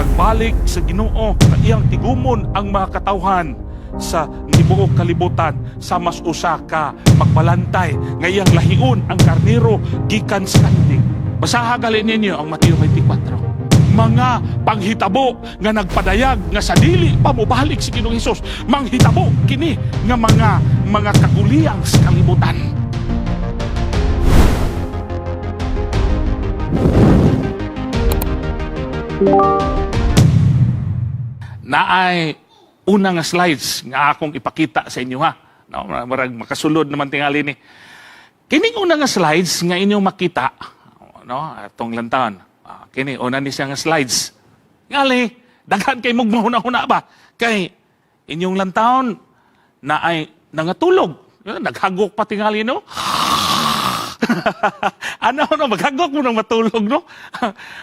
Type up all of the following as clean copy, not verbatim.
pagbalik sa Ginoo na iyang tigumon ang mga katawhan sa libuok kalibutan sa mas usa ka magbalantay ngayang lahiun ang karnero gikan sa kanding. Basaha gali ninyo ang Mateo 24. Mga panghitabo nga nagpadayag nga sa dili pa mobalik si Ginoong Hesus, manghitabo kini nga mga kaguliyang sa kalibutan. Naay una nga slides nga akong ipakita sa inyo, ha. No, marag makasulod naman tingali ni. Kining una nga slides nga inyong makita, no, atong lantaon. Kini una ni siya nga slides. Ngali, daghan kay mong mahuna-huna ba? Kay inyong lantaon na ay nangatulog. Naghagok pa tingali, no? Ano, maghagok mo nang matulog, no?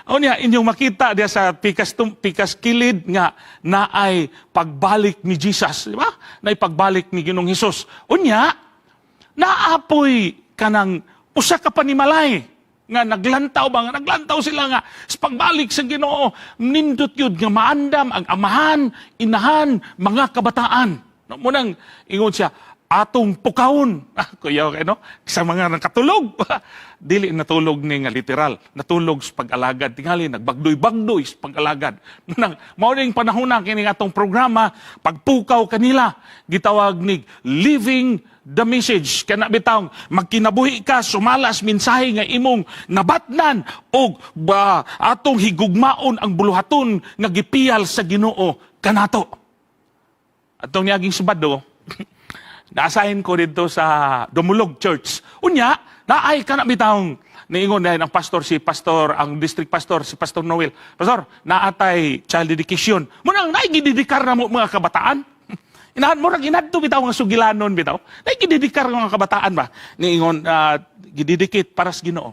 O niya, inyong makita diya sa pikas kilid nga na ay pagbalik ni Jesus, di ba? Na ay pagbalik ni Ginoong Hesus. O niya, naapoy kanang usa ka panimalay nga naglantaw sila nga sa pagbalik sa Ginoo, nindot yun nga maandam ang amahan, inahan, mga kabataan. No, munang ingon siya, atong pukawon. Kuya, okay, no? Sa mga nakatulog. Dili natulog ni nga literal. Natulog sa pag-alagad. Tingali, nagbagdoy-bagdoy sa pag-alagad. Munang, mauning panahon na kini atong programa, pagpukaw kanila, gitawag ni Living the Message. Kana bitawng, magkinabuhi ka, sumalas, mensahe nga imong nabatnan, o atong higugmaon ang buluhaton nga gipiyal sa Ginoo kanato. Atong niyaging subado, naasahin ko dito sa Dumulog Church. Unya, naay ka na bitawng niingon dahil ang district pastor, si Pastor Noel. Pastor, naatay child dedication. Munang naigididikar na mo mga kabataan. Inahan mo rin, inadto bitaw nga sugilanon bitaw. Naigididikar ng mga kabataan ba? Niingon, gididikit para sa Ginoo.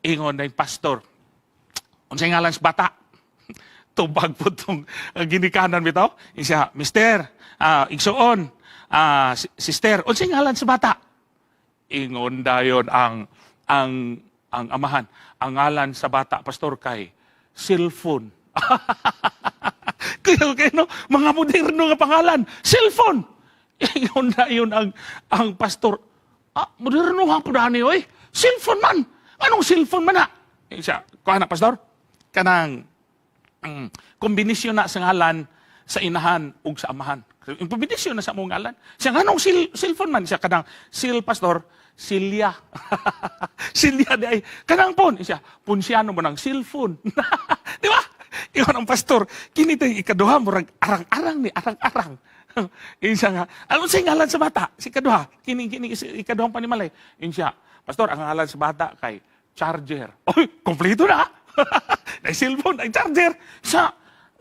Ingon na yung pastor. Unsay ngalan sa bata? Tubag po itong ginikanan bitaw. Siya, Mister, igsuon, sister, unsay ngalan sa bata? Ingon dayon ang amahan. Ang ngalan sa bata, pastor, kay cellphone. Kaya no, mga moderno nga pangalan, cellphone. Ingon dayon ang pastor. Moderno nga po dani, oy. Cellphone man. Anong cellphone man na? Siya, kuha na, pastor. Kanang kombinasyon na sa ngalan sa inahan ug sa amahan. Impubidisyon na sa mong ngalan. Siya, anong cellphone man? Siya, kanang pastor, Silya. Silya di ay, kanang pon. Siya, punsyano mo ng cellphone. Di ba? Iyon ang pastor, kinito yung ikaduha, murag arang-arang ni, arang-arang. Yun siya nga, ano siya ngalan sa bata? Si ikaduha, ikaduhang panimalay. Yun siya, pastor, ang ngalan sa bata kay charger. Oy, kompleto na. Ay cellphone, ay charger. Siya,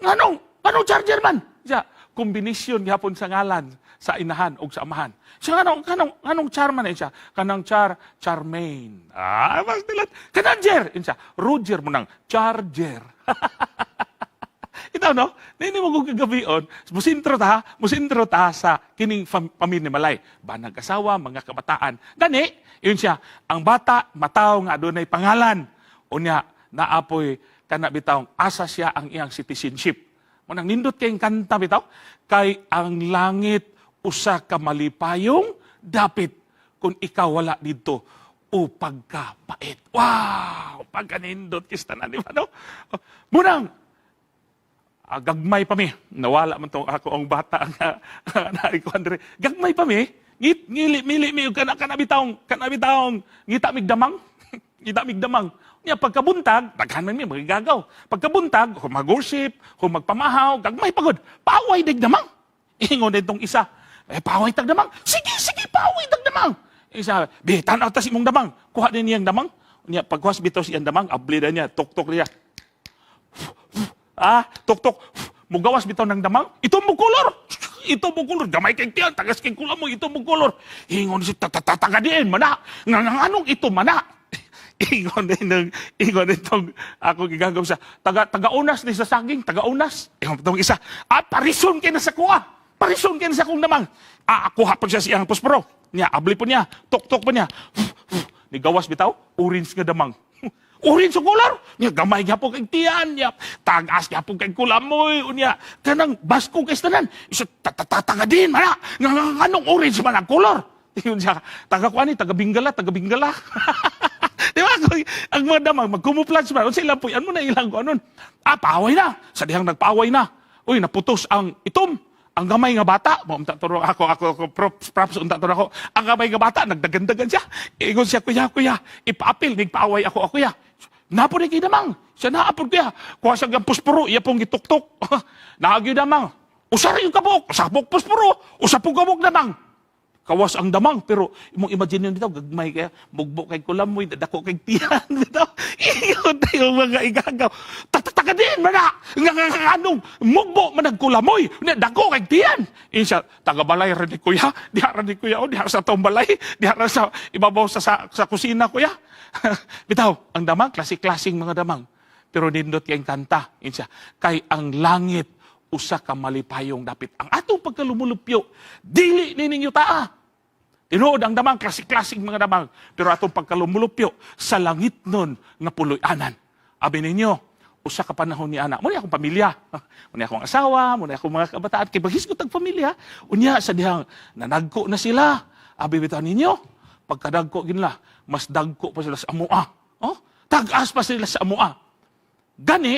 anong charger man? Siya, kombinasyon gihapon sa ngalan sa inahan o sa amahan. Siya, kanong char man siya? Kanang Charmaine. Mas nilat. Kanang Jer. Siya, Roger mo ng charger. Ito, no? Nini mo kong kagabion, musintro ta sa kining pamilya malay. Banag asawa, mga kabataan. Gani, yun siya, ang bata, mataw nga doon ay pangalan. Unya, naapoy, kanabitawng, asa siya ang iyang citizenship. Munang nindot kayong kanta bitaw, kay ang langit usa ka malipayong dapit kung ikaw wala dito o pagkapait. Wow! Pagkanindot kista na, di ba, no? Munang, gagmay pa mi. Nawala man to ako ang bata nga naiko Andre. Gagmay pa mi. Ngili mi kanabitawng ngita migdamang. Ngita migdamang. Niya pagkabuntag, daghan man mi magigagaw. Pagkabuntag, mag-worship, magpamahaw, gagmay pagod. Paway digdamang. Ingon ditong isa. Paway tagdamang. Sige, paway tagdamang. Isa, bitan atas imong damang. Kuha din niyang damang. Niya pagkuhas bitaw siyang damang, abli na niya, tok-tok niya. Tok-tok. Mugawas bitaw ng damang. Ito mo kolor. Gamay kay tiyan, tagas kay kula mo, ito mo kolor. Ingon si tatagadiin, mana. Anong ito, mana? Ingon din tong ako gigagaw sa taga-unas ni sa saging, taga-unas. Ingon tong isa, parison kay na sa kuha. Parison kay na sa kong damang. Kuha pa siya siyang posporo. Niya, abli po niya, tok-tok pa niya. Ni gawas bitaw, orange nga damang. Orange sa color. Niya, gamay nga po kay tiyan. Niya, tagas nga po kay kulamoy. Niya, kanang basko kay tanan. Isa, taga din, mana. Nga anong orange man ang color. Yun siya, taga-kuani, taga-Bingala. Di ba? Ang mga damang, magkumuplans ba? Sila po, ano na ilang ko, anon? Paaway na. Sa dihang nagpaaway na. Uy, naputos ang itom. Ang gamay nga bata, turo ako, props, turo ako. Ang gamay nga bata, nagdagandagan siya. Ingon siya, kuya, ipaapil, nagpaaway ako, kuya. Napo na kayo namang. Siya naapod kuya. Kuha siya ng puspuro, iya pong gituktok. Naagyo namang. Usari yung kabok, usapok puspuro, usapong kabok namang. Kawas ang damang, pero imong imagine nyo dito, gagmay kaya, bugbok kay kulamoy, dadako kay tiyan, dito. Iyon tayo mga igagaw. Tatataga din, mana! Nga anong, mugbo managkulamoy, dako kay tiyan. Iyon siya, taga-balay rin ni kuya, diha rin ni kuya, diha sa tong balay, diha rin sa ibabaw sa kusina, kuya. Bitaw, ang damang, klase-klaseng mga damang. Pero nindot kayong kanta, iyon siya, kay ang langit, usa ka malipayong dapit. Ang atong pagkalumulupyo, dili ni ninyo taa. Tinuod ang damang, klasik-klasik mga damang. Pero atong pagkalumulupyo, sa langit nun nga puloy-anan. Abi ninyo, usa ka panahon ni ana. Muna akong pamilya. Muna akong asawa, muna akong mga kabataan. Kay baghisgot ang pamilya. Unya, sa dihang, nanagko na sila. Abi bitaw ninyo, pagkadagko ginla, mas dagko pa sila sa amua. Oh? Tag-as pa sila sa amua. Gani,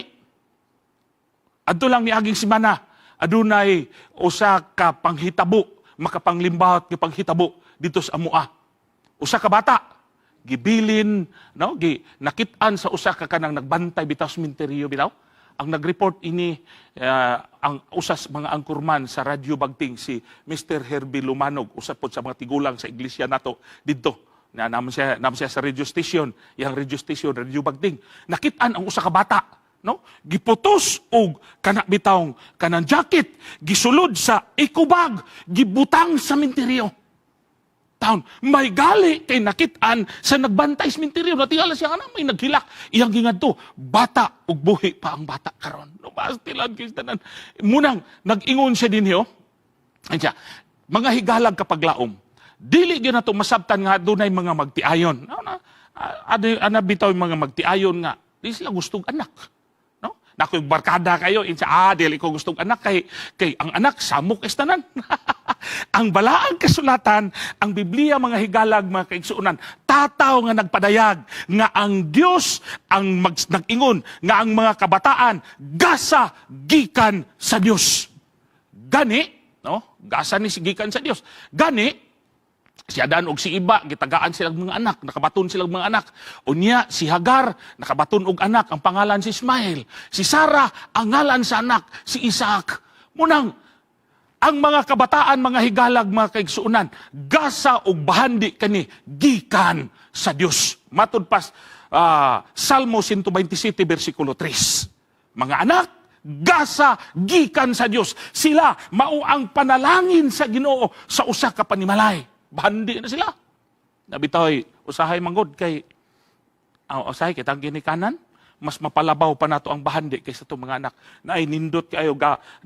adto lang ni aging simana, adunay usa ka panghitabo, makapanglimbawat nga panghitabo dito sa amua. Usa ka bata, gibilin, no, nakit-an sa usa ka kanang nagbantay bitaw sa sementeryo bitaw. Ang nag-report ini ang usas mga angkurman sa Radyo Bagting si Mr. Herbie Lumanog, usa pod sa mga tigulang sa iglesia nato didto. Naman siya sa radio station, yang radio station Radyo Bagting. Nakit-an ang usa ka bata, no? Giputos og kana bitawng kanang jacket, gisulod sa ekobag, gibutang sa sementeryo. Taon, may gali kay nakit-an sa nagbantay sa sementeryo. Natingala siya nga may naghilak. Iyang gingadto, bata ug buhi pa ang bata karon. No, bastilan kay tanan. Munang nag-ingon siya dinhi, Andiya, mga higalag kapag laom. Dili gyud nato masabtan nga dunay mga magtiayon. Ana bitaw mga magtiayon nga, di sila gustong anak. Nakoy barkada kayo, dili ko gustong anak kay ang anak samok is tanan. Ang balaang kasulatan, ang Biblia mga higalag mga kaigsuonan, tataw nga nagpadayag nga ang Dios ang nag-ingon nga ang mga kabataan gasa gikan sa Dios. Gani, no? Gasa ni gikan sa Dios. Gani si Adan og si Iba, gitagaan silang mga anak, nakabaton silang mga anak. Unya, si Hagar, nakabaton og anak, ang pangalan si Ismael. Si Sarah, ang ngalan sa anak, si Isaac. Munang, ang mga kabataan, mga higalag, mga kaigsuunan, gasa og bahandi kani, gikan sa Dios. Matod pas, Salmo 127, versikulo 3. Mga anak, gasa gikan sa Dios. Sila, mao ang panalangin sa Ginoo sa usa ka panimalay. Bahandi na sila. Nabitoy, usahay manggod kay usahay kitang ginikanan, mas mapalabaw pa nato ang bahandi kaysa itong mga anak. Na ay nindot kayo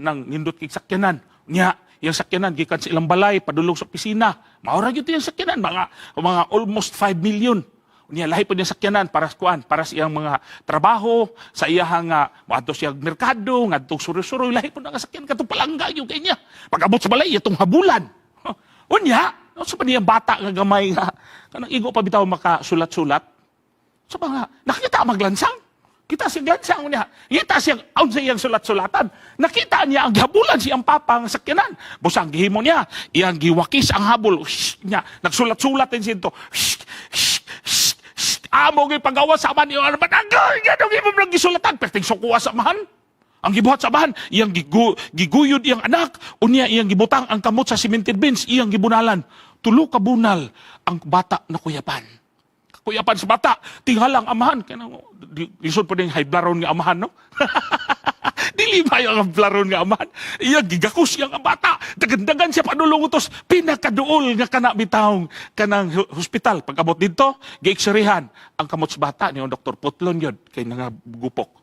nang nindot kay sakyanan. Nya, yung sakyanan gikan sa ilang balay, padulong sa opisina. Maura gyud yung sakyanan, mga almost 5 million. Nya lahi po yung sakyanan para sa kuan, para sa iyang mga trabaho, sa iyang adto siya merkado, ngadtong suro-suro, lahi po nga sakyan katong palangga yung kanya. Pag-abot sa balay itong habulan. Unya, sa pa niyang bata nga gamay nga, kanang igo pa bitaw makasulat-sulat. Sa pa nga, nakita maglansang. Kita siya glansang niya. Kita siya, aun sa iyang sulat-sulatan. Nakita niya ang habulan siyang papa ang sakyanan. Busang gihimo niya, iyang giwakis ang habol. Niya, nagsulat-sulat din siya ito. Amo gay pagawa sa man yung managay. Ganong ibang nang gisulatan. Perting sukuha sa mahan. Ang gibuhat sa bahan, iyang giguyod iyang anak, unya iyang gibutang ang kamot sa cemented bins, iyang gibunalan. Tulo ka bunal ang bata na kuyapan. Kuyapan sa bata, tinghalang amahan. Lisod po din high blaron nga amahan, no? Dili ba yung blaron nga amahan? Iyang gigakus iyang bata. Dagandagan siya padulong utos, pinakaduol nga kanabitawng kanang hospital. Pag-abot dito, gi-x-rayhan ang kamot sa bata ni Dr. Putlon yun, kay nangagupok.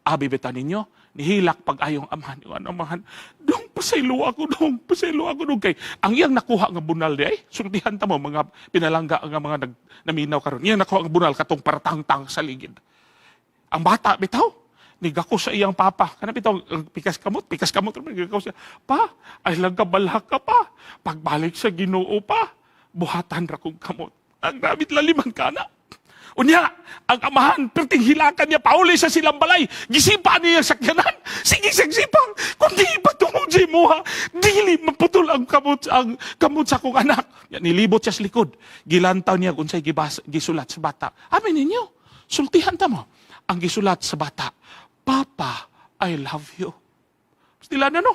Abi beta ninyo, nihilak pag-ayong amahan. Yung amahan, dong pasaylo ako dong kay. Ang iyang nakuha nga bunal di ay, sultihan ta mo, mga pinalangga nga mga naminaw karon. Iyang nakuha nga bunal katong paratang-tang sa ligid. ang bata bitaw nigako sa iyang papa. Kana bitaw pikas kamot nigako siya. Pa, ay lagabalhak ka pa. Pagbalik sa Ginoo pa, buhatan ra kong kamot. Ang rabit laliman kana. Unya, ang amahan, perting hilakan niya, pauli sa silang balay. Gisipa niya sa sakyanan. Sige, sagsipang. Kung di patungod siya mo, ha, dili maputol ang kamot sa kong anak. Yan, nilibot siya sa likod. Gilantaw niya kung sa'y gisulat sa bata. Amin ninyo, sultihan ta mo. Ang gisulat sa bata, Papa, I love you. Stila na no?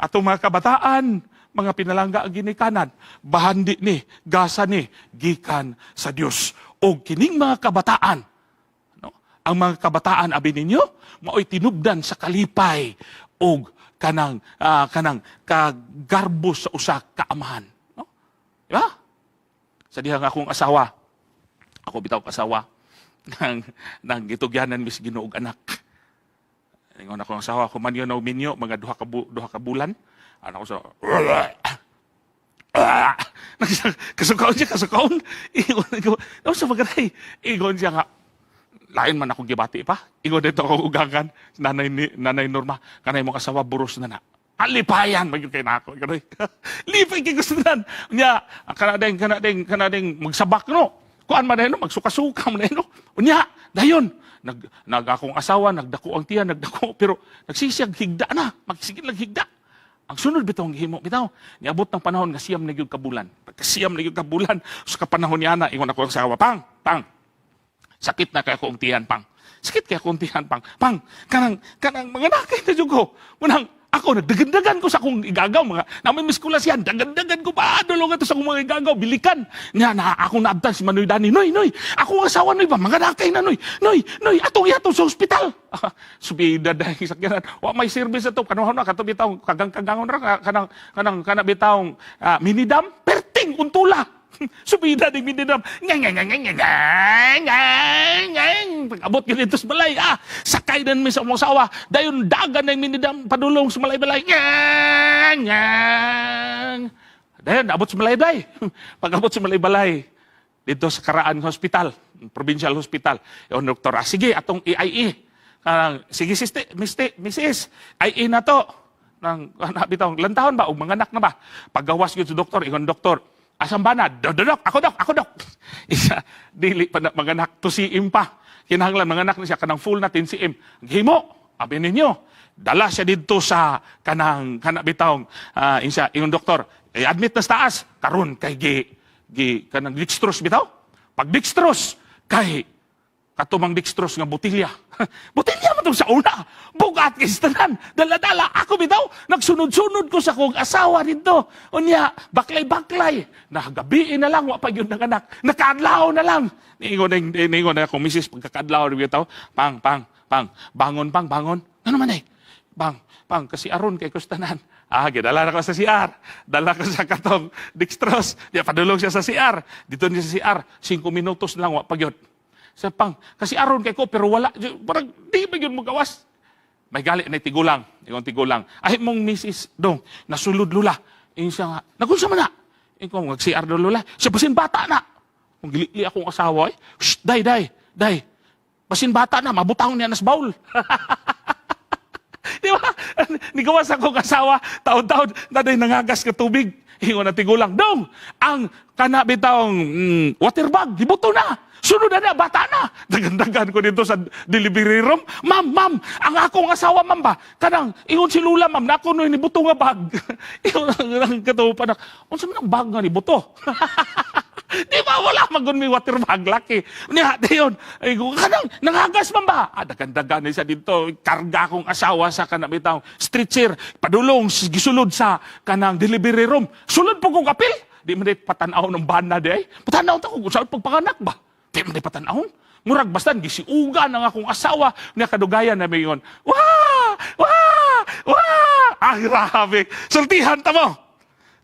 Atong mga kabataan, mga pinalangga ang ginikanan, bahandi ni, gasa ni, gikan sa Dios. O kining mga kabataan, no? Ang mga kabataan, abi ninyo, mao'y tinubdan sa kalipay o kanang kagarbo sa usa kaamahan. No? Diba? Sa dihang akong asawa, ako bitaw kasawa, nang gitugyanan mis Ginuog anak. Ingon akong asawa, kumanyo na uminyo, mga duha ka bulan, anak ko sa, kasukawon siya. Ingon sa magaray. Ingon siya nga, lain man akong gibati pa. Ingon dito akong ugangan, nanay Norma, kanay mo kasawa, buros na na. Alipayan, magyong kayo na ako. Lipay kayo gusto na. Unya, kanadeng magsabak, no? Kuan man na, magsuka-suka man na, no? Unya, dayon. Akong asawa, nagdako ang tiyan, pero nagsisiyag higda na. Magsigil lang higda. Ang sunod bitong himo bitaw, niabot ng panahon nga siyam na gyud kabulan. Pagkasiyam na gyud kabulan, sa kapanahon niya na ingon ako sa asawa, pang. Sakit na kay akong tiyan, pang. Sakit kay akong tiyan, pang. Kanang mga nakay na jud ko. Munang ako nagdagandagan ko sa akong igagaw mga namin miskulas yan. Dagandagan ko pa dulong ato sa akong mga igagaw bilikan. Nya na ako naabtan si Manoy Dani. Noy. Ako ang asawa noy ba mga nakay na noy. Noy atong yato sa ospital. Subida dahil sakyanan. Wa may service ato kanuhan na kato bitaw kagang-kagangon ra kanang bitawng minidam perting untula. Subida ding minidam. Pag-abot yun ito sa balay. Sakay na mi sa mga sawa. Dayon dagan na yung minidam padulong sa malay-balay. Dayon, abot sa malay-balay. Pag-abot sa malay-balay, dito sa Karaan Hospital, Provincial Hospital. Yung doktor, sige, atong IIE. Sige, Mrs. IE na to. Lantahon ba? O mga anak na ba? Paggawas yun sa doktor, yung doktor, asam ba na? Dok, ako dok. Isa, dili pa na mga anak to si pa. Kinahanglan mga anak na siya, kanang full natin si Himo, abi ninyo, dala siya dito sa kanang bitawng, yung doktor, admit na sa taas, karon kay kanang dextrose bitaw. Pag dextrose, kay katumang dextrose nga botilya. Botilya man sa una. Bugat kistanan. Dala-dala. Ako bitaw, nagsunod-sunod ko sa kong asawa dito. Unya, baklay-baklay. Nagabiin na lang, wapag yun ng anak. Nakaadlaw na lang. Ningon na akong misis, pagkakaadlaw rin bitaw. Pang. Bangon. Ano man eh? Pang, kasi aron kay kustanan. Gidala na ko sa CR. Dala ko sa katong dextrose. Di, padulong siya sa CR. Dito niya sa CR. 5 minutos na lang, wapag yun. Sa pang, kasi aron kay ko, pero wala, parang di ba yun mo gawas? May gali na tigulang, Ay mong misis, dong, nasulod lula. Yung siya nga, nagunsa man na. Yung mag-CR do lula, siya basin bata na. Kung gili akong asawa, shh, day. Basin bata na, mabutang niya nas baul. Di ba? Nigawas akong asawa, taon-taon, naday nangagas ka tubig. Ingon na tigulang, dong, ang kanabitawang water bag, hibuto na. Sunod na, bata na. Dagandagan ko dito sa delivery room. Ma'am, ang akong asawa, ma'am ba? Kanang, ingon si Lula, ma'am, na ako ni buto nga bag. Ingon ang katawa pa na, unsa man ang bag nga ni buto? Di ba, wala magun may water bag, laki. Niya, dayon, kanang, nangagas, ma'am ba? Dagandagan siya dito, karga akong asawa sa kanabitang stretcher, padulong, gisulod sa kanang delivery room. Sulod po kong kapil. Di man patanaw ng banda di ay. Patanaw ta ko kung saan pagpanganak ba? Di man patanawon. Murag bastan gisiuga ng akong asawa niya kadugayan na mayon. Wah! Grabe. Sultihan ta mo.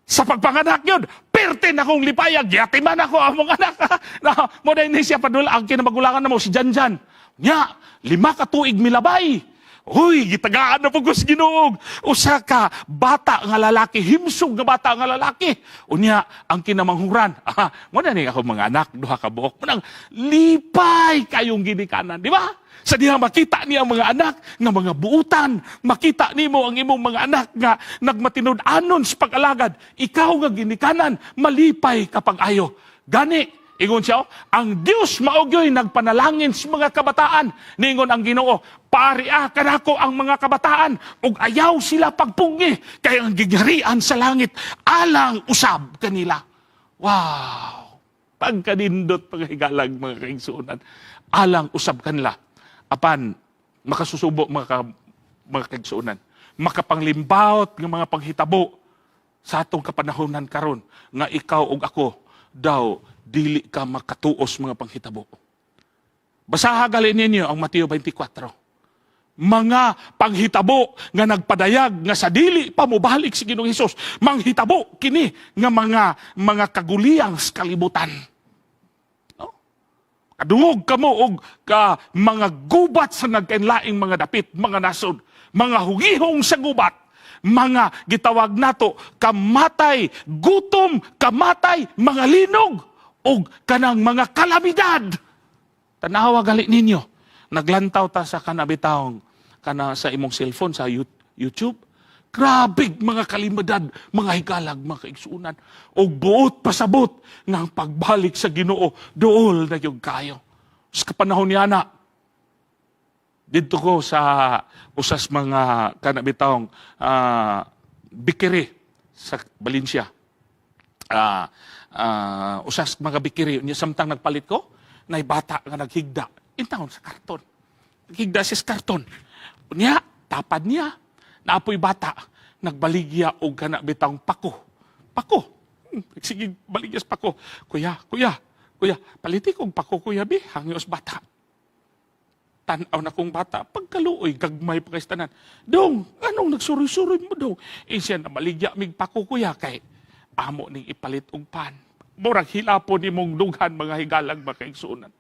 Sa pagpanganak yun, pertin akong lipayag, yatiman ako ang mga anak. Mo dahil ni siya padula, ang kinamagulangan na mo, si Janjan. Nya, 5 ka tuig milabay. Huy, gitagaan na pagkus Ginuog. Usa ka bata nga lalaki, himsog nga bata nga lalaki. Unya, ang kinamanghuran. Mo na ni ako mga anak, duha ka buok. Munang lipay kayong ginikanan, di ba? Sa diha makita niya ang mga anak nga mga buutan, makita nimo ang imong mga anak nga nagmatinud-anon sa pag-alagad, ikaw nga ginikanan, malipay kapag ayo. Gani, ingon siya, ang Dios maugyoy nagpanalangin sa mga kabataan. Ningon ang Ginoo, paria kanako ang mga kabataan, ug ayaw sila pagpungi, kay ang gigarian sa langit, alang usab kanila. Wow! Pagkanindot, paghigalag, mga kaigsuunan, alang usab kanila. Apan, makasusubo, mga kaigsuunan, makapanglimbaot ng mga panghitabo sa atong kapanahonan karon nga ikaw ug ako daw dili ka makatuos mga panghitabo. Basaha gali ninyo ang Mateo 24. Mga panghitabo nga nagpadayag nga sa dili pa mobalik si Ginoong Hesus, manghitabo kini nga mga kaguliyang sa kalibutan. No? Kadungog kamo og ka mga gubat sa nagkainlaing mga dapit, mga nasod, mga hugihong sa gubat, mga gitawag nato kamatay, gutom, kamatay, mga linog, o kanang mga kalamidad. Tanawa gali ninyo, naglantaw ta sa kanabitawng kana sa imong cellphone, sa YouTube. Grabe mga kalimidad, mga higalag, mga kaigsuunan. O buot pasabot ng pagbalik sa Ginoo, dool na yung kayo. Sa kapanahon niya na, dito ko sa usas mga kanabitawng bikiri sa Valencia. Usas mga bikiri, samtang nagpalit ko, na bata nga naghigda, intawon sa karton. Naghigda siya sa karton. Unya, tapad niya, naapoy bata, nagbaligya o kanabitawng pako. Pako. Sige, baligya sa pako. Kuya, paliti kong pako, kuya, hangios bata. Tanaw na kong bata, pagkaluoy, gagmay pa kaistanan. Dong, anong nagsuroy-suroy mo, dong? Siya na baligya mig pako, kuya, kay amo ning ipalit og pan. Murag hilapon ni mong dughan mga higalag makaigsuunan.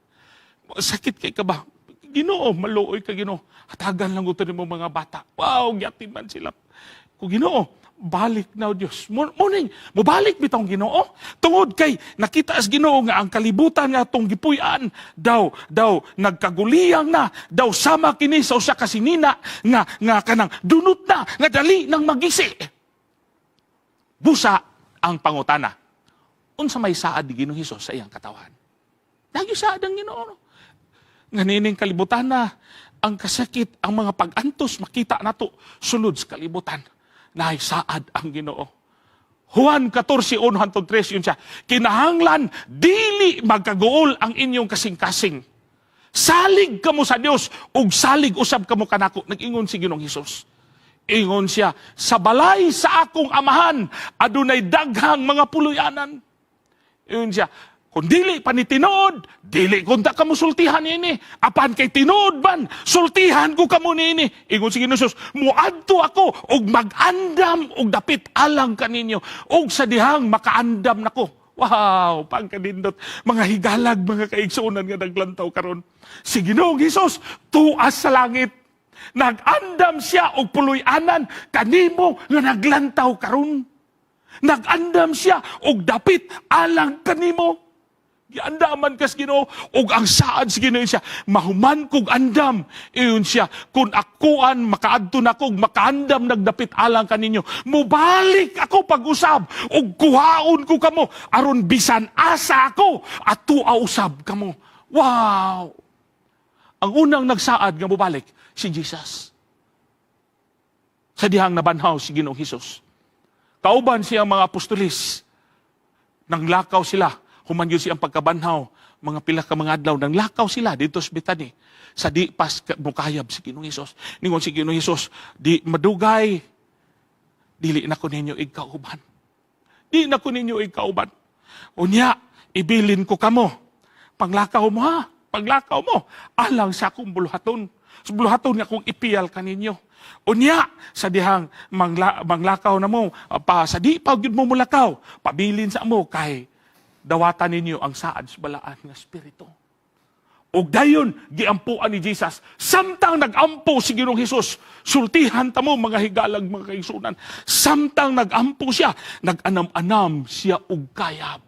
Sakit kay ka ba? Ginoo, maluoy ka Ginoo. Hatagan lang uto ni mong mga bata. Wow, yatin man sila. Kung Ginoo, balik na Diyos. Morning, mubalik bitong Ginoo. Tungod kay nakita as Ginoo nga ang kalibutan nga atong gipuy-an daw nagkaguliyang na, daw sama kini sa usa ka sinina nga kanang dunot na, nga dali nang magisi. Busa ang pangutana. Unsa may saad ni Ginoong Hesus sa iyang katawan? Dagyo saad ang Ginoo. Nganining kalibutan na, ang kasakit, ang mga pag-antos, makita nato sulod sa kalibutan. Naay saad ang Ginoo. Juan 14:1-3 yun siya. Kinahanglan, dili magkaguol ang inyong kasing-kasing. Salig kamo sa Dios, ug salig usab kamo kanako. Nag-ingon si Ginoong Hesus. Ingon siya, sa balay sa akong amahan, adunay daghang mga puluyanan. Ingon siya, kung dili pa ni tinood, dili kunta ka mo sultihan ini. Apan kay tinood ban, sultihan ko ka mo nini. Ingon si Ginoong Hesus, muadto ako, og mag-andam, og dapit alang kaninyo, og sa dihang makaandam nako. Wow, pagkanindot, mga higalag, mga kaigsuunan nga naglantaw karon. Si Ginoong Hesus, tuas sa langit. Nag-andam siya og puloy-anan kanimo nga naglantaw karon. Nag-andam siya og dapit alang kanimo. Giandaman kas Ginoo og ang saad sa Ginoo siya, mahuman kog andam. Iyon siya, kun akuan makaadto na kog makaandam nagdapit alang kaninyo. Mubalik ako pag-usab og kuhaon ko kamo aron bisan asa ako at tua usab kamo. Wow! Ang unang nagsaad nga mubalik si Jesus. Sa dihang nabanhaw si Ginoong Hesus. Kauban siya mga apostolis. Nanglakaw sila. Human yun siyang pagkabanhaw. Mga pila ka mga adlaw. Nanglakaw sila dito sa Betani. Sa di pas mukayab si Ginoong Hesus. Ningon si Ginoong Hesus, di madugay. Dili na ko ninyo igkauban. Di na ko ninyo igkauban. Unya, ibilin ko kamo. Panglakaw mo ha. Paglakaw mo. Alang sa akong buluhaton. Sa buluhaton nga kong ipiyal kaninyo. Unya, sa dihang manglakaw na mo, sa di pa gyud mo mulakaw, pabilin sa mo kay dawatan ninyo ang saad sa balaan nga espiritu. Og dayon giampuan ni Jesus, samtang nagampo si Ginoong Hesus, sultihan ta mo mga higalag, mga kaigsunan. Samtang nagampo siya, nag-anam-anam siya og kayab.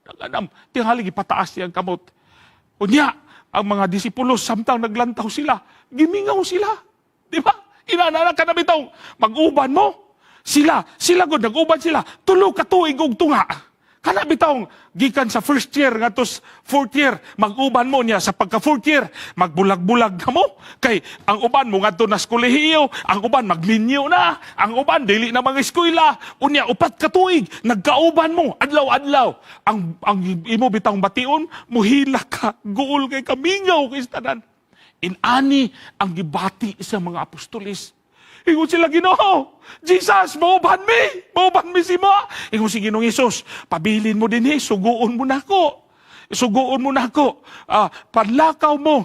Nag-anam, tingali gipataas siya ang kamot. Unya, ang mga disipulos, samtang naglantaw sila, gimingaw sila. Di ba? Inanana ka na bitaw, mag-uban mo. Sila gud nag-uban sila, tulo ka tuig og tunga. Kana bitaw, gikan sa first year, nga tos fourth year, mag-uban mo niya sa pagka fourth year, magbulag-bulag ka mo. Kay, ang uban mo nga to na skolehiyo, ang uban magminyo na, ang uban dili na mga eskwela, unya upat ka tuig, nagkauban mo, adlaw-adlaw. Ang imo bitang bation, muhila ka, guol kay kamingaw kay tanan. Inani ang gibati sa mga apostolis. Ingon sila, Ginoo, Jesus, mauban mi si mo. Ingon si Ginoong Hesus, pabilin mo din suguon mo na ako. Suguon mo na ako. Panlakaw mo,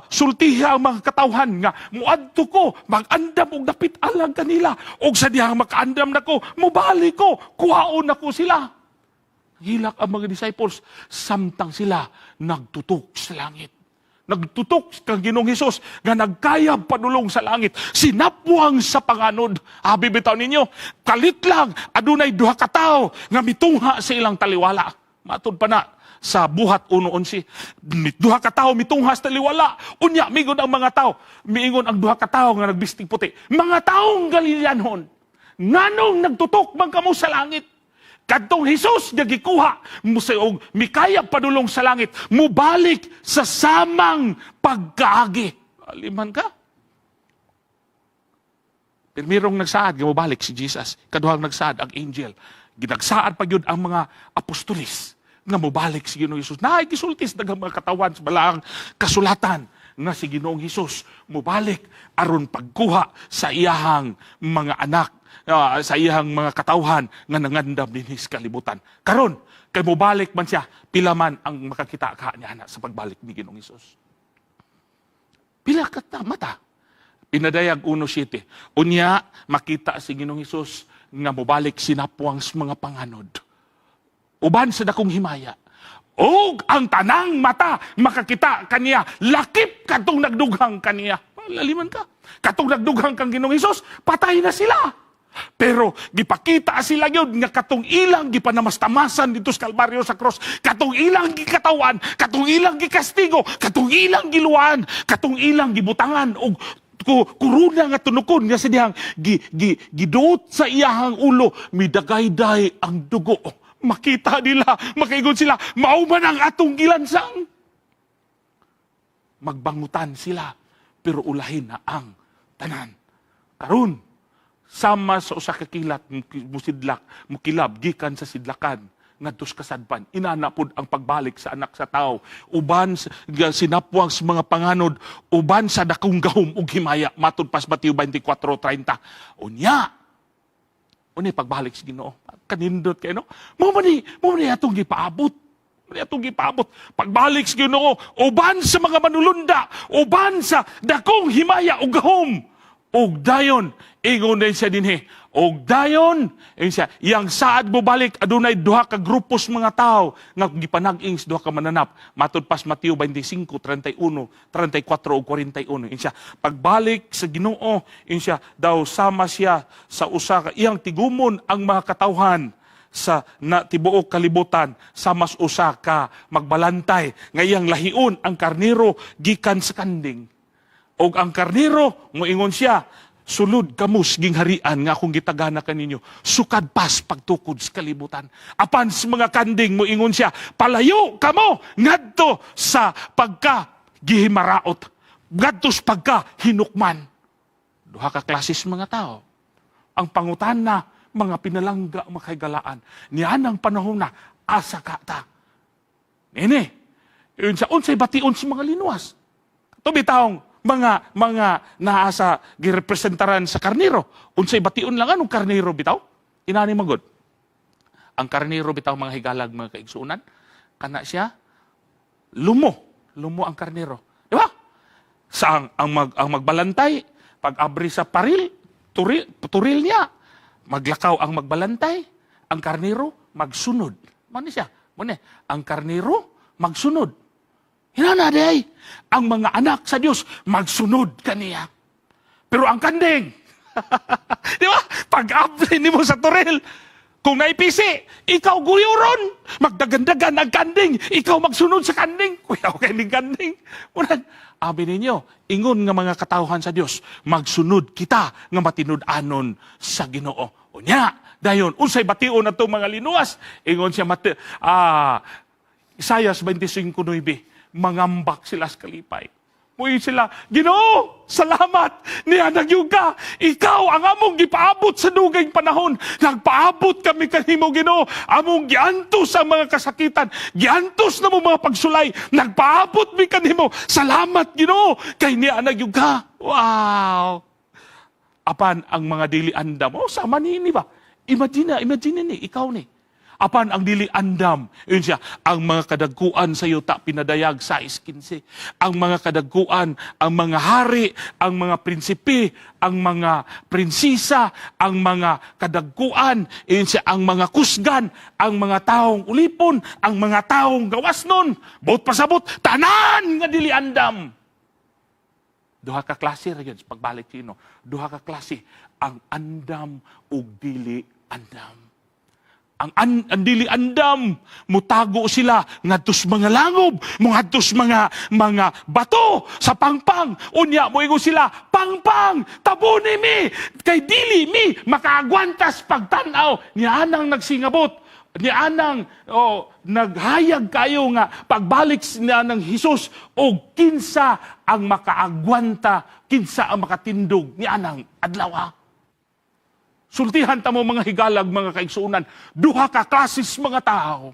sultiha ang mga katawhan nga, muadto ko, mag-andam og dapit alang kanila. Og sa dihang makaandam na ko, mubalik ko, kuhaon na ko sila. Hilak ang mga disciples, samtang sila nagtutok sa langit. Nagtutok kang Ginoong Hesus nga nagkayab padulong sa langit, sinapwang sa panganod. Abi bitaw ninyo, kalit lang adunay duha ka tawo nga mitungha sa ilang taliwala. Matud pa na sa buhat 1:11, duha ka tawo mitungha sa taliwala. Unya migon ang mga tawo, miingon ang duha ka tawo nga nagbistig puti, mga taong Galileanhon, nganong nagtutok man kamo sa langit? Kadtong Hesus nga gikuha og mikayab padulong sa langit, mubalik sa samang pagkaagi. Aliman ka? Pirmirong nagsaad nga mubalik si Jesus. Kaduhang nagsaad ang angel. Ginagsaad pa gyud ang mga apostolis nga mubalik si Ginoong Hesus. Naay gisultis daghang mga katawan sa balaang kasulatan nga si Ginoong Hesus mubalik aron pagkuha sa iyahang mga anak, sa iyang mga katawhan nga nangandam dinhi sa kalibutan. Karon kay mobalik man siya, pila man ang makakita ka niya sa pagbalik ni Ginoong Hesus. Pila ka mata. Pinadayag 1:7. Unya makita si Ginoong Hesus nga mobalik sinapwang sa mga panganod. Uban sa dakong himaya. Og ang tanang mata makakita kaniya, lakip katong nagdughang kaniya. Laliman ka. Katong nagdughang kang Ginoong Hesus, patay na sila. Pero gipakita sila yun nga katong ilang gipanamastamasan dito sa Kalbaryo sa cross, katong ilang gikatawan, katong ilang gikastigo, katong ilang giluan, katong ilang gibutangan og kuruna nga tunukon nga sidihang giduot sa iyahang ulo, midagayday ang dugo. Makita nila, makaingon sila, mauman ang atong gilansang. Magbangutan sila, pero ulahin na ang tanan. Karon sama sa usa ka kilat musidlak, mukilab gikan sa sidlakan ngadto sa kasadpan. Inana pod ang pagbalik sa anak sa tao. Uban sinapwang sa mga panganod, uban sa dakong gahom ug himaya. Matud pas Mateo 24:30. Unya, unay pagbalik sa Ginoo. Kanindot kay no? Mo man atong gipaabot. Atong gipaabot. Pagbalik sa Ginoo, uban sa mga manulunda, uban sa dakong himaya ug gahom. Og dayon, ingon din siya dinhi. Og dayon, ingon siya, yang saad mo balik, adunay duha ka grupos mga tao nga gipanag-ing sa duha ka mananap. Matod pas Mateo 25:31, 34 ug 41. Ingon siya, pagbalik sa Ginoo, ingon siya, daw sama siya sa usa ka iyang tigumon ang mga katawhan sa tibuok kalibutan sa mas usa ka magbalantay ngayang lahiun ang karnero gikan sa kanding. Og ang karnero, moingon siya, sulod kamus gingharian nga akong gitagana kaninyo, sukad pas pagtukod sa kalibutan. Apan sa mga kanding, moingon siya, palayo kamo ngadto sa pagka gihimaraot, ngadto sa pagka hinukman. Duha ka klases mga tao. Ang pangutana, mga pinalangga makaigalaan. Niyan ang panahon na, asa ka ta. Nene, yun sa unsay bation sa mga linuwas. Tubitaong, mga naasa girepresentaran sa karnero. Unsay bation lang anong karnero bitaw? Inani magod. Ang karnero bitaw mga higalag mga kaigsuunan, kana siya lumo ang karnero. Di ba? Sa ang magbalantay, pag abri sa turil niya, maglakaw ang magbalantay, ang karnero magsunod. Mano siya? Ang karnero magsunod. Hinanaday, ang mga anak sa Diyos, magsunod kaniya. Pero ang kanding, di ba? Pag-abli ni mo sa turil, Kung naipisi, ikaw guyuron. Magdagandagan ang kanding, ikaw magsunod sa kanding. Kuya, okay ning kanding. Unang, abi ninyo, ingon nga mga katawhan sa Dios, magsunod kita nga matinud-anon sa Ginoo. Unya, dayon, unsay bation ato mga linuwas, ingon siya, Isaias 25:9, mangambak sila sa kalipay. Muin sila, Ginoo, salamat, niya nagyug ka. Ikaw ang among gipaabot sa dugay panahon. Nagpaabot kami kanimo, Ginoo. Among giantos ang mga kasakitan. Giantos na mo mga pagsulay. Nagpaabot mi kanimo. Salamat, Ginoo, kay niya nagyug ka. Wow! Apan ang mga dili andam, sama ni ba? Imagine ni, ikaw ni. Apan ang dili andam, yun siya, ang mga kadagkuan sa iyo ta pinadayag sa 15. Ang mga kadagkuan, ang mga hari, ang mga prinsipe, ang mga prinsisa, ang mga kadagkuan, yun siya, ang mga kusgan, ang mga taong ulipon, ang mga taong gawasnon, bot pasabot, tanan nga dili andam. Duha ka klase ra yun, pagbalik sino. Duha ka klase, ang andam ug dili andam. Ang dili andam, mutago sila ngadtos mga langob, ngadtos mga bato sa pangpang. Unya mo ingon sila, pangpang, tabuni mi, kay dili mi makaagwantas pagtan-aw. Nianang nagsingabot, nianang naghayag kayo nga pagbalik na ng Hesus o kinsa ang makaagwanta, kinsa ang makatindog nianang adlaw. Sultihan ta mo mga higalag, mga kaigsuunan, duha ka klases mga tao.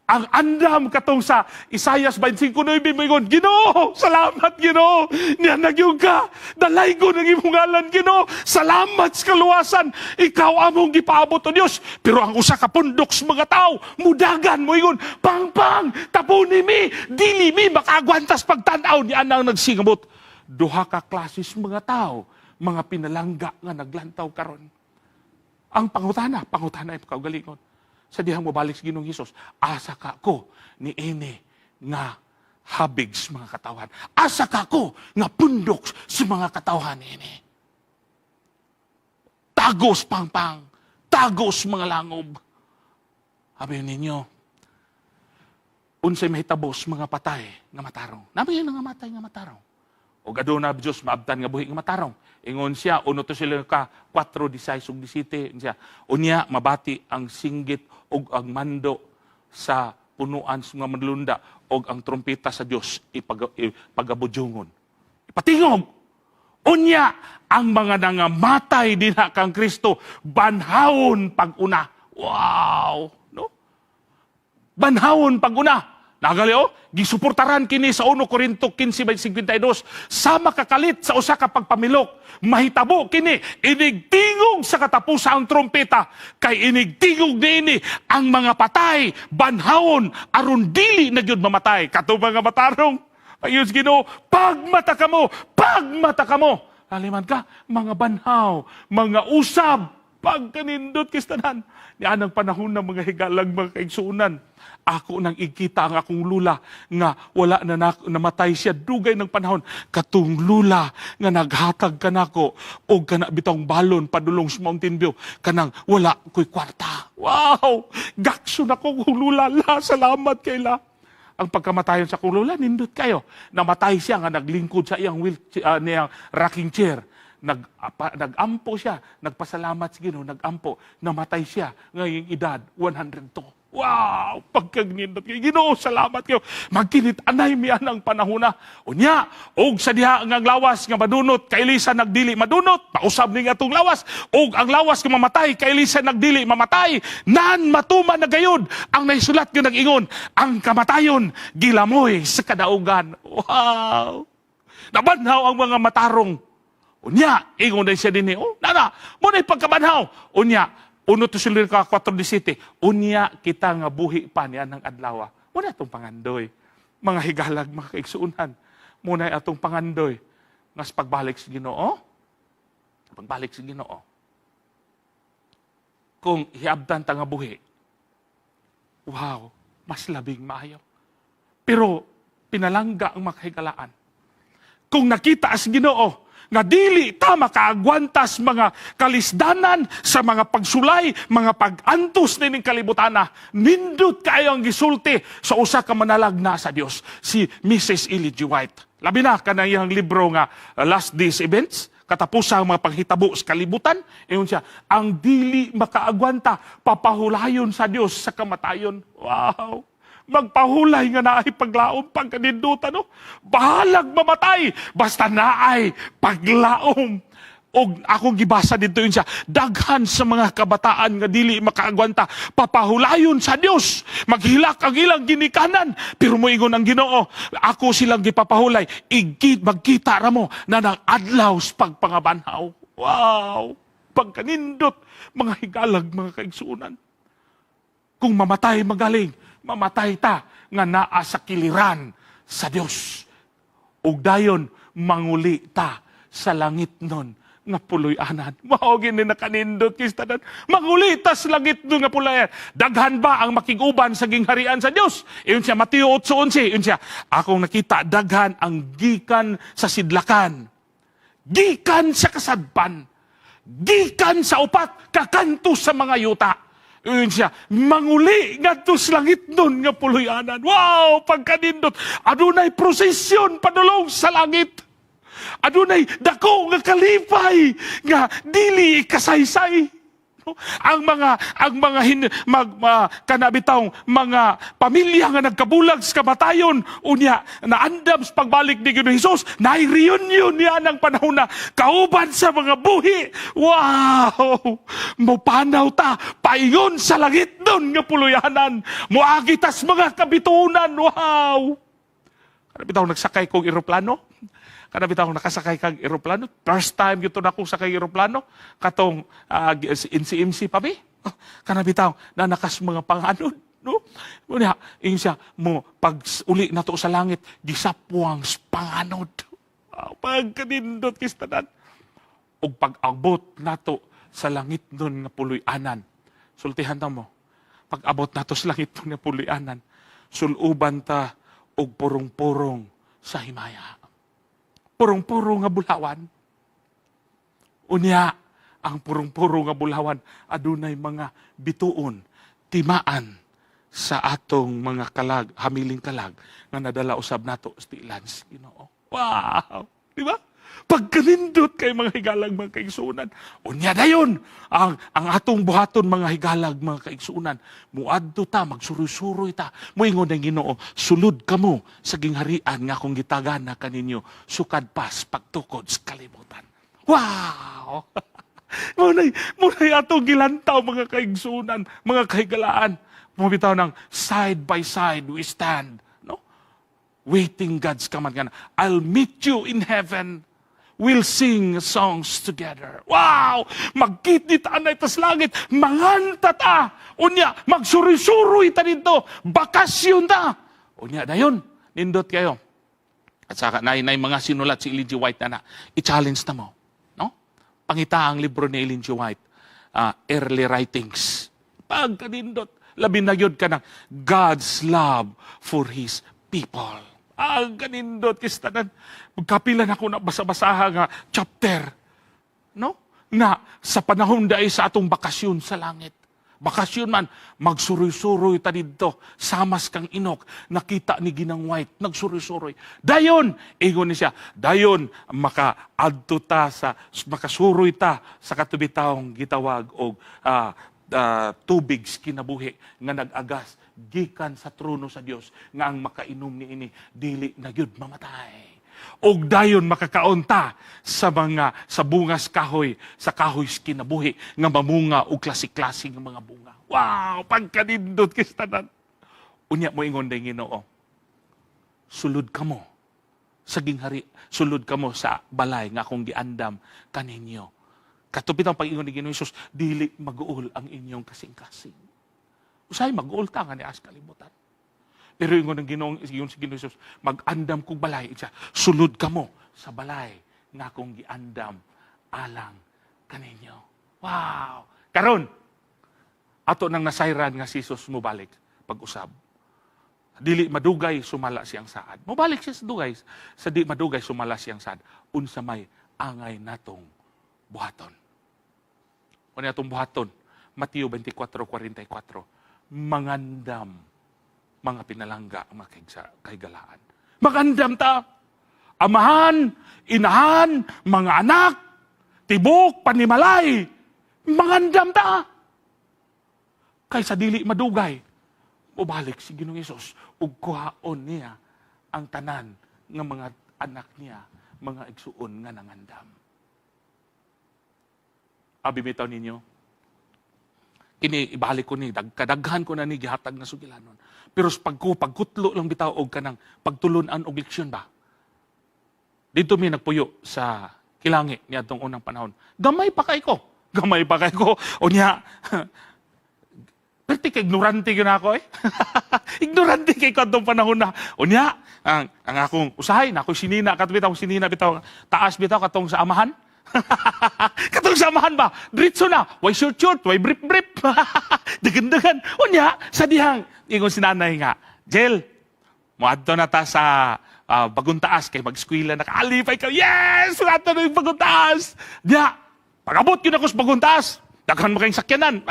Ang andam katong sa Isaias 25:9 moingon, Ginoo, salamat Ginoo, niya nagyug ka, dalaygo ng imong ngalan Ginoo, salamat sa kaluwasan, ikaw among gipaabot o Dios. Pero ang usa ka pundok sa mga tao, mudagan moingon, pangpang, tapuni mi, dili mi makaagwantas pagtan-aw ni anang nagsingabot. Duha ka klases mga tao, mga pinalangga nga naglantaw karon. Ang pangutana ay pagkaugalingon. Sa dihang mabalik sa Ginoong Hesus, asa ka ko ni ini nga habig sa mga katawan. Asa ka ko nga pundok sa mga katawan ini. Tagos pangpang, tagos mga langob. Sabi ninyo, unsay mahitabos mga patay nga matarong. Nabi yun nga matay nga matarong. O gado na Diyos maabtan nga buhi nga matarong. Ingon siya, uno to sila ka 4:16 ug 17 siya. Unya mabati ang singgit ug ang mando sa punuan sa mga manlunda ug ang trompeta sa Dios ipagabudjongon. Ipatingog. Unya ang mga nangamatay dinha kang Kristo banhawon pag-una. Wow, no? Banhawon pag-una. Nagali gisuportaran kini sa 1 Corinto 15:52, sama kakalit sa usa ka pagpamilok, mahitabo kini inigtingog sa katapusan ang trompeta, kay inigtingog niini ang mga patay banhawon aron dili na gyud mamatay. Kato mga matarong, ayos Ginoo, pagmata kamo. Aliman ka, mga banhaw, mga usab, pagkanindot kistanan. Ni anang panahon ng mga higalag, mga kaigsuunan. Ako nang ikita ang akong lula nga wala na namatay siya dugay ng panahon. Katong lula nga naghatag kanako o kana bitong balon padulong sa Mountain View kanang wala ko'y kwarta. Wow! Gakso na ko kung lula. Salamat kay la. Ang pagkamatayon sa kong lula, nindot kayo. Namatay siya nga naglingkod sa iyang niyang rocking chair. Nag-ampo siya, nagpasalamat sa Ginoo, nag-ampo, namatay siya, ngayong edad, 102. Wow! Pagkagnindot kayo, Ginoo, salamat kayo. Magkinit anay miyan ang panahona. Unya, og sa diha nga lawas nga madunot, kay Elisa nagdili madunot, pausab ni nga itong lawas. Og ang lawas nga mamatay, kay Elisa nagdili mamatay. Nan matuman na gayud, ang naisulat nga nag-ingon, ang kamatayon, gilamoy sa kadaugan. Wow! Nabanhaw ang mga matarong. Unya, ingon na siya din nana, muna pagkabanhaw. Unya, 1 Tesalonica 4:17, unya kita nga buhi pa niya ng adlaw. Muna itong pangandoy. Mga higalag, mga kaigsuunan. Muna itong pangandoy. Ngas pagbalik sa Ginoo. Pagbalik sa Ginoo. Kung hiabdan ta nga buhi, wow, mas labing maayo. Pero pinalangga ang mga higalaan. Kung nakita as Ginoo, nga dili ta makaagwantas mga kalisdanan sa mga pagsulay, mga pag-antos nining kalibutana. Nindot kayo ang gisulti sa usa ka manalagna sa Dios, si Mrs. Ellen G. White. Labi na kanang libro nga Last Days Events, katapusang mga paghitabo sa kalibutan, iyon siya, ang dili makaagwanta, papahulayon sa Dios sa kamatayon. Wow! Magpahulay nga naay paglaom pagkanindutan, no? Bahalag mamatay basta naay paglaom. Og akong gibasa dito yun siya, daghan sa mga kabataan nga dili makaagwanta, papahulayon sa Dios, maghilak ang ilang ginikanan, pero moingon ang Ginoo, ako silang gipapahulay, magkita ra mo na nang adlaw sa pagpangabanhaw. Wow! Pagkanindot, mga higalag, mga kaigsunan. Kung mamatay magaling, mamatay ta nga naa sa kiliran sa Dios. Ug dayon manguli ta sa langit nun nga puloy-anan. Maogin ni nakanindot kistanan. Manguli ta sa langit nun nga puloy-anan. Daghan ba ang makiguban sa gingharian sa Dios? Iyon siya, Mateo 8:11. Iyon siya, akong nakita, daghan ang gikan sa sidlakan, gikan sa kasadpan, gikan sa upat, kakanto sa mga yuta. Yun siya, manguli nga to sa langit nun nga puloy-anan. Wow! Pagkanindot, adunay prosesyon padulong sa langit. Adunay dako nga kalipay nga dili kasaysay. Ang mga kanabitawng mga pamilya nga nagkabulag sa kamatayon unya naandam sa pagbalik ni Ginoong Hesus, na-reunion niya ng panahon na kauban sa mga buhi. Wow! Mopanaw ta paingon sa langit doon nga puloyanan, moagitas mga kabitunan. Wow! Kanabitawng nagsakay kong eroplano, kanabitaw akong nakasakay kag eroplano. First time yun na akong sakay eroplano. Katong NCMC pa bi. Kanabitaw na nakas mga panganod. No? Muna, yung siya, pag uli na to sa langit, gisapwang panganod. Pagkanindot kistanan. O pag-abot na to sa langit nun nga puloy-anan. Sultihan na mo. Pag-abot na to sa langit nun nga puloy-anan, suluban ta og purong-purong sa himaya. Purong-purong nga bulawan. Unya, ang purong-purong nga bulawan, adunay mga bituon, timaan sa atong mga kalag, hamiling kalag, nga nadala usab nato sa tilans, Ginoo. Wow! Di ba? Pagkanindot kay mga higalag, mga kaigsunan. Unya dayon, ang atong buhaton, mga higalag, mga kaigsunan, muadto ta, magsuroy-suroy ta. Moingon ng Ginoo, sulod kamo sa gingharian nga kung gitagana kaninyo, sukad pas pagtukod sa kalibutan. Wow! Munay atong gilantaw, mga kaigsunan, mga kahigalaan. Mabitaw ng side by side we stand. No? Waiting God's command. I'll meet you in heaven. We'll sing songs together. Wow! Magkit ta na ito sa langit. Manganta ta. Unya, magsuri-suroy ta dito. Bakasyon ta. Unya, dayon. Nindot kayo. At saka, na mga sinulat si Ellen G. White na i-challenge na mo. No? Pangita ang libro ni Ellen G. White. Early Writings. Pagkanindot. Labi na yun ka ng God's love for His people. Ang kanindot kistanan. Magkapilan ako na basa-basaha nga chapter. No? Na sa panahon dahil sa atong bakasyon sa langit. Bakasyon man, magsuroy-suroy ta dito. Samas kang inok. Nakita ni Ginang White. Nagsuroy-suroy. Dayon! Ingon ni siya. Dayon, makaadto ta makasuroy ta sa katubitawng gitawag o tubig kinabuhi nga nag-agas gikan sa trono sa Dios nga ang makainom ni ini dili na gyud mamatay. Og dayon makakaunta sa bungas kahoy, sa kahoy kinabuhi nga mamunga og klase-klase nga mga bunga. Wow, pagkanindot kistanan. Unya mo ingon day Ginoo. Sulod kamo sa ginghari, sulod kamo sa balay nga akong giandam kaninyo. Katupit ang pag-ingon ni Ginoong Hesus, dili mag-uol ang inyong kasing-kasing. Usay mag-uol ta nga ni as kalibutan. Pero ingon ng Ginoong Hesus, mag-andam kong balay. Sulod ka mo sa balay nga kong giandam alang kaninyo. Wow! Karon, ato nang nasayran nga si Jesus mubalik pag-usab. Dili madugay sumala siyang saad. Mubalik siya sa dugay. Sa di madugay sumala siyang saad. Unsa may angay natong buhaton. O natong buhaton, Mateo 24:44, mangandam mga pinalangga ang mga kaigalaan. Mangandam ta, amahan, inahan, mga anak, tibok, panimalay, mangandam ta. Kaysa dili madugay, ubalik si Ginoong Hesus, ug kuhaon niya ang tanan ng mga anak niya, mga igsuon nga nangandam. Abi bitaw ninyo, kini ibalik ko ni, kadaghan ko na ni gihatag na sugilanon. Pero pagkutlo lang bitaw og kanang pagtulunan og leksyon ba? Dito mi nagpuyo sa Kilangi niadtong unang panahon. Gamay pa kay ko. O niya, perti ka ignorante gyud ako eh. Ignorante kay ko atong panahon na. O niya, ang akong usahay na ako sinina bitaw taas bitaw katong sa amahan. Katong sa amahan ba? Diretso na. Way short, way brief. Dagan. O niya, sa dihang ingon si nanay nga, Jel, muadto na ta sa Bagong Taas kay mag-eskwela nakalipay ka. Yes! Muadto na yung Bagong Taas. Diya, pag-abot yun ako sa Bagong Taas. Daghan mo kayong sakyanan.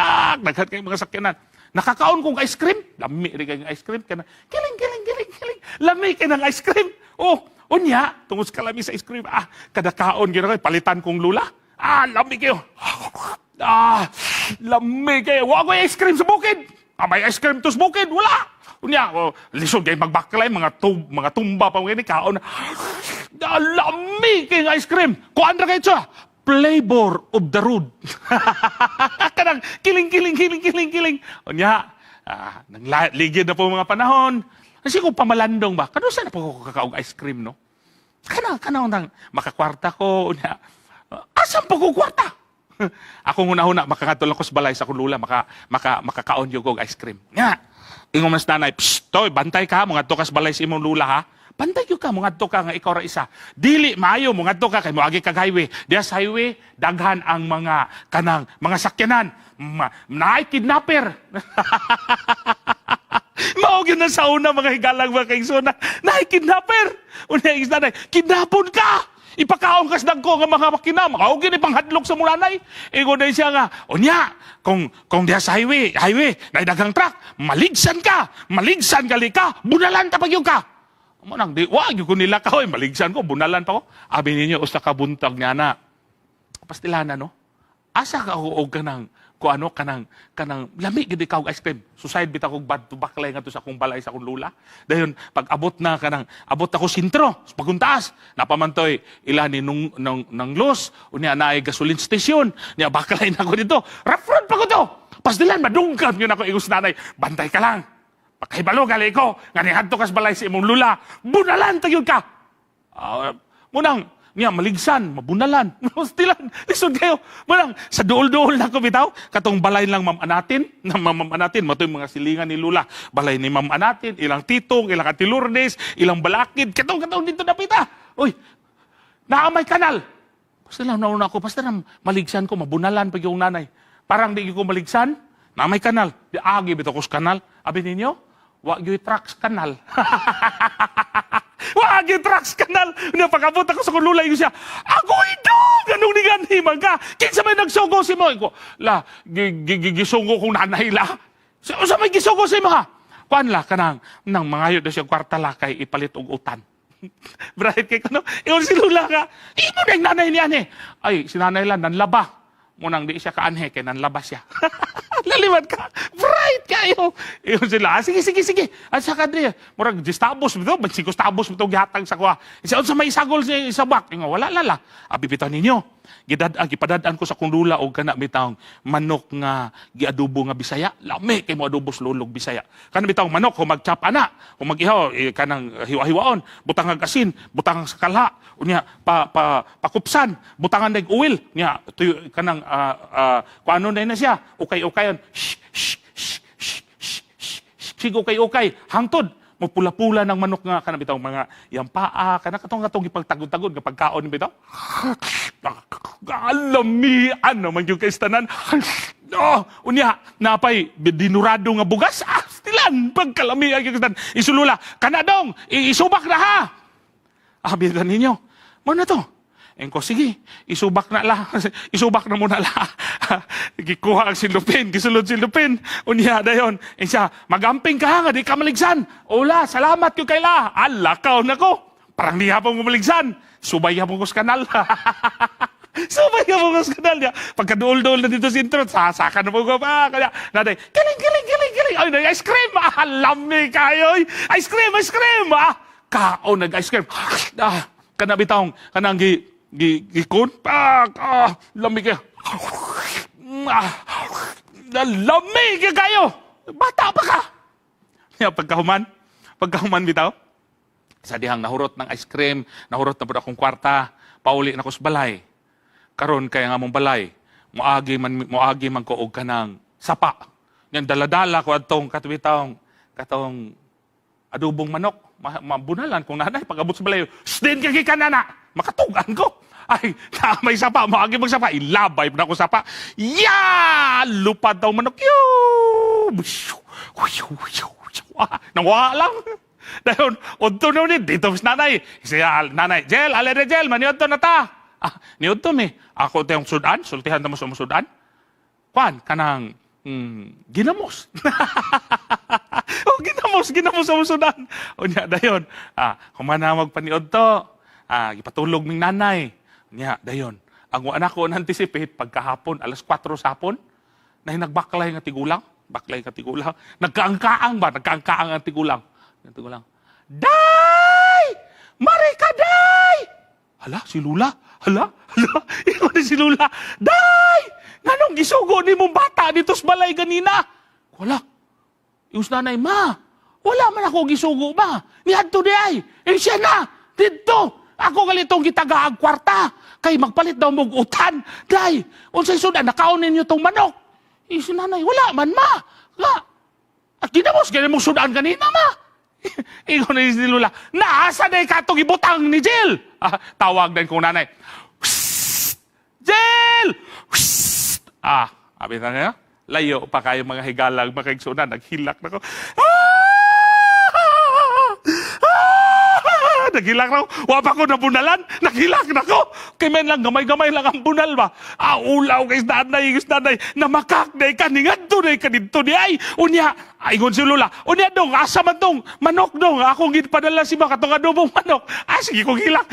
Daghan kayong mga sakyanan. Nakakaon kong ice cream. Lami rin kayong ice cream. Kiling. Lami kayo ng ice cream. Unya, tungos ka lami sa ice cream. Kadakaon gano'n kayo. Palitan kong lula. Lami kayo. Lami kayo. Wala ko yung ice cream sa bukid. May ice cream to sa bukid. Wala. Unya, lisod kayo magbaklay. Mga tumba pa mga kaon. Lami kayo ng ice cream. Kuan na kayo siya. Flavor of the road. Kanang kiling. Unya, ligid na po mga panahon. Kasi kung pamalandong ba, kano saan na po ako kakaog ice cream, no? Kanang nang makakwarta ko. Unya, asan po ko kwarta? Ako huna-huna, makakatulong ko sa balay sa kulula, makakaon yung kog ice cream. Nga, ingon mas nanay, psst, toy, bantay ka, mga to kas balay sa imong lula, ha? Bantay ka, mga to ka nga ikaw ra isa. Dili, maayo, mga to ka, kay moagi kag highway. Diya sa highway, daghan ang mga mga sakyanan. Naay kidnapper. Maugin na sa una, mga higalang mga kaigsunan. Naay kidnapper. Una yung nanay, kidnapon ka. Ipakaon kas dagko nga mga makina. Makaugin ipanghadlok sa mulanay. Ingon na siya nga, unya, kung diya sa highway, naay daghang truck, maligsan ka lika, bunalan ta pagyong ka. Manang di, wag yung nila ka, maligsan ko, bunalan pa ko. Abi ninyo, usta ka buntag niya na. Pastilanan, no? Asa ka og kanang lami gid ikaw ice cream. Suicide bitaw kog bad to baklay nga to sa akong balay sa akong lula. Dayon pag abot ako sentro, sa Bagong Taas, napamantoy ilani nang los, unya naay gasoline station, niya baklay na ako dito. Rough pa ko to. Pastilan madungkap yun ako ingos nanay. Bantay ka lang. Pagkahibalo gali ko, nga nihadto kas balay sa imong lula, bunalan tagyod ka. Munang, niya, maligsan, mabunalan, stilan, lisod kayo. Munang, sa duol-duol na ko bitaw, katong balay lang Ma'am Anatin, matoy mga silingan ni lula, balay ni Ma'am Anatin, ilang titong, ilang Ati Lourdes, ilang balakid, katong dito na pita. Uy, naamay kanal. Basta lang nauna ko, basta lang maligsan ko, mabunalan pag yung nanay. Parang di ko maligsan, naamay kanal. Di agi bitaw ko sa kanal. Abi ninyo, wag yung trucks kanal. Wag yung trucks kanal. Napakabot ako sa kululay ko siya. Ako ito! Ganong ni ka. Kinsa may nagsugo si mo? Gisugo kong nanay la. Sa may gisugo si mo ha? Kuan la, kanang mga yun na siya kwarta la kay ipalit og utan. Bright kay kano? Iyon si Lula ka. Imo na yung nanay niya ni. Ay, si nanay lang, nanlaba. Munang di siya kaanhe, kaya nanlabas siya. Laliwat ka. Bright kayo. Iyon sila. Sige. At saka di, murag distabos mo ito. Bansigos tabos mo ito gihatag sa kuha. Isa sa may isagol siya isabak. Wala lala. Abibitaw ninyo. Gipadadaan ko sa kundula o kana bitawng manok nga giadubo nga Bisaya. Lami kay mo adobo sa lulog Bisaya. Kana bitawng manok kung magchapa na, kung magihaw kanang hiwa-hiwaon, butangan asin, butangan sa kalha, unya pakupsan, butangan nag uwil, nya kanang kuano na siya, ukay-ukayon. Sigo ukay-ukay, hangtod mo pula-pula ng manok nga kana bitaw mga yang paa kana katong ipagtagod-tagod nga pagkaon bitaw. Alamian naman yung kaistanan. Unya, napay, dinurado nga bugas. Stilan, pagkalamian yung kaistanan. Isulula, kanadong, isubak na ha. Bitan ninyo, mo na to. And ko, sige, isubak na la. Isubak na muna la. Gikuha ang silupin, gisulod silupin. Unya, dayon. And siya, magamping ka nga, di ka maligsan. Ola, salamat yung kaila. Alakaw na ko. Parang di hapong maligsan. Subay hapong ko sa kanal. Subay hapong ko sa kanal niya. Pagkaduol-duol na dito sa intro, sasaka na po ko pa. Kaya, naday, kiling. Ay, ice cream. Lami kayo. Ice cream. Kao nag-ice cream. Kanabitang, kanang gikon. Lamig kayo. Lamig kayo. Bata pa ka. Pagkahuman bitaw, sa dihang nahurot ng ice cream, nahurot na po akong kwarta, pauli na ko sa balay. Karon kaya nga mong balay, muagi man ko og kanang sapa. Yan daladala ko atong katong adubong manok. Mabunalan kung nanay pag-abot sa balay. Din kagi ka nana, makatugan ko. Ay, may sapa, muagi mag sapa, ilabay na ko sapa. Lupad daw manok. Nawa lang. Dahil, unto na ulit, dito sa nanay. Siya, nanay, Jel, alere Jel, maniunto na ta. Niunto mi. Ako tayong sudan, sultihan na mo sa sudan. Kwan, kanang, ginamos. Ginamos sa sudan. O niya, dayon, kumana magpaniunto. Ipatulog ng nanay. Niya, dayon, ang anak ko na-anticipate, pagkahapon, alas 4 sa hapon, na nagbaklay nga tigulang. Nagkaangkaang ang tigulang. Day! Marika, day! Hala, si Lula? Hala? Ikaw na si Lula. Day! Nanong gisugo ni mong bata dito sa balay ganina? Wala. Yung nanay, ma, wala man ako gisugo, ma. Nihadto di ay. Siya na. Dito. Ako galitong gitagaag kwarta. Kay magpalit daw mong utan. Day, unsay sudan, nakaunin niyo tong manok. Si nanay, wala man, ma. At ginamos mong sudan kanina, ma. Ikaw na si Lula, naasa na ikatong ibutang ni Jill. Tawag din kong nanay. Jill! Sabi na niya, layo pa kayo mga higalang makaigsunan. Naghilak na ko. Naghilak na ko. Wapa ko na bunalan. Naghilak na ko. Kaya men lang, gamay-gamay lang ang bunal ba? Ulaw kay nanay. Namakak na ikaningadto na ikanito ni ay. Unya, ingon si Lula. Unya dong, asa man tong manok dong. Akong ginpadala si mga katong adobong manok. Sige kong hilak.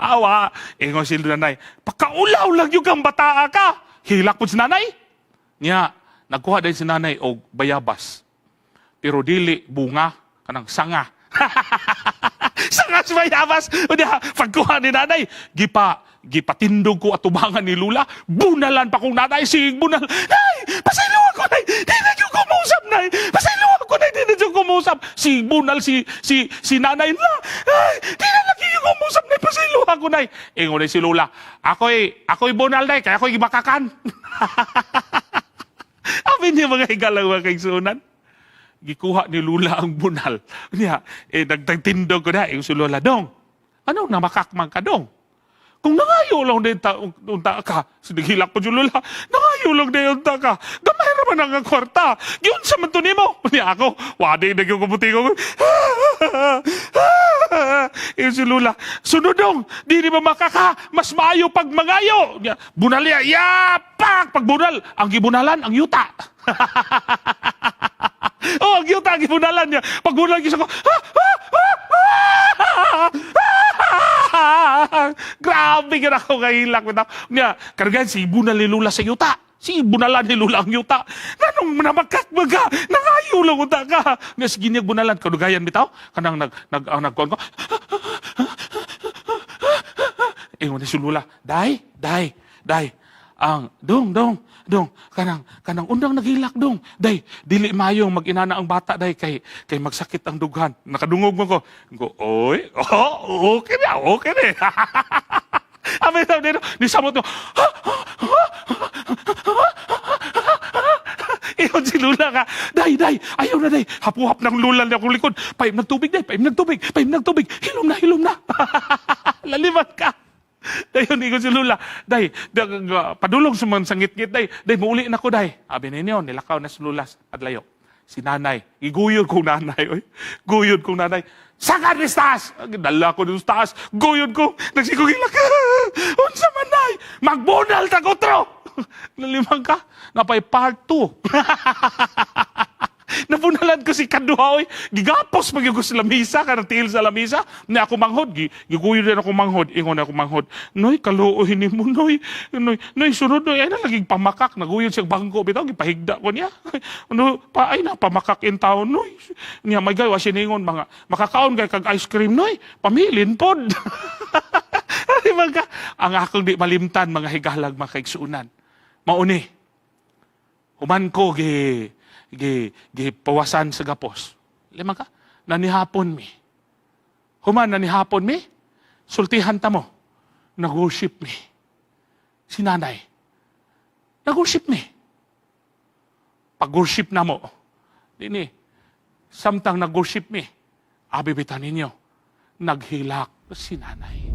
Awa. Ingon si nanay. Pagkaulaw lang yung kang bataa ka. Hilak po si nanay. Nya, nagkuha din si nanay og bayabas. Pero dili bunga kanang sanga. Sanga sa bayabas. Unya, pagkuha ni nanay, gipatindog ko atubangan ni Lula. Bunalan pa kong nanay, sige bunal. Nay, pasaylo ako, nay. Di na yung kumusap, nay. Pasaylo ako, nay. Di na yung kumusap. Si bunal, si nanay na. Ay, di na lagi yung kumusap, nay. Pasaylo ako, nay. Ingon na si Lula. Ako'y bunal, nay. Kaya ako'y gibakakan. Amin niya mga higalang mga kaigsunan. Gikuha ni Lula ang bunal. Niya, nagtagtindog ko na. Yung si Lula, dong, ano namakakmang ka, dong? Kung nangayo lang din unta ka, sinigilak po yung Lula, nangayo lang din unta ka, gamay naman ang kwarta. Yun sa mantunin mo. Niya ako, wadi na yung kabuti ko. Yung si Lula, sunod dong, di ba makaka, mas maayo pag mangayo. Niya, bunal niya, yapak! Pag bunal, ang gibunalan, ang yuta. Ang yuta, ang gibunalan niya. Pag bunal, gisa ko, grabe ka na ako kahilak. Niya, kargan si bunal ni Lula sa yuta. Si bunalan ni Lula ang yuta. Nanong namakakbaga, nangayo lang uta ka. Nga sige niya bunalan, kadugayan bitaw, kanang nagkuhan ko. Ingon ni si Lula, day, dong, kanang undang naghilak dong. Day, dili mayong mag-inana ang bata day kay magsakit ang dughan. Nakadungog mo ko. Oy, okay na. Amin na dito, nisamot mo. Iyon si Lula ka. Day, ayaw na day. Hapuhap ng Lula na akong likod. Paim ng tubig. Hilom na. Laliman ka. Dayon, ikon si Lula. Day, padulong sa mga sangit-ngit, day, mauli na ko, day. Abi ninyo, nilakaw na si Lula at layo. Si nanay, iguyod kong nanay, oy. Guyod kong nanay. Saka ni taas! Dala ko dun sa taas. Guyod ko. Nagsikong ilak. Unsa man nay? Magbunal ta ko tro! Nalimang ka. Napay part 2. Napunalan ko si kaduha, oy. Gigapos pag yung sa lamisa, karatil sa lamisa. Ni ako manghod. Giguyo din ako manghod. Ingon ako manghod. Noy, kaluoy ni mo, noy. Noy, sunod, noy. Ay na, laging pamakak. Naguyod siyang bangko. Bitaw, gipahigda ko niya. Ano, ay na, pamakak in town, noy. Niya, may gawa siya ningon, mga makakaon kay kag ice cream, noy. Pamilin pod. Ang akong di malimtan, mga higalag, mga kaigsuunan. Mauni. Human ko, pawasan sa gapos. Lima ka, nanihapon mi. Human, nanihapon mi, sultihan ta mo. Nag-worship mi. Si nanay, nag-worship mi. Pag-worship na mo, dini, samtang nag-worship mi, abibitan ninyo, naghilak si nanay.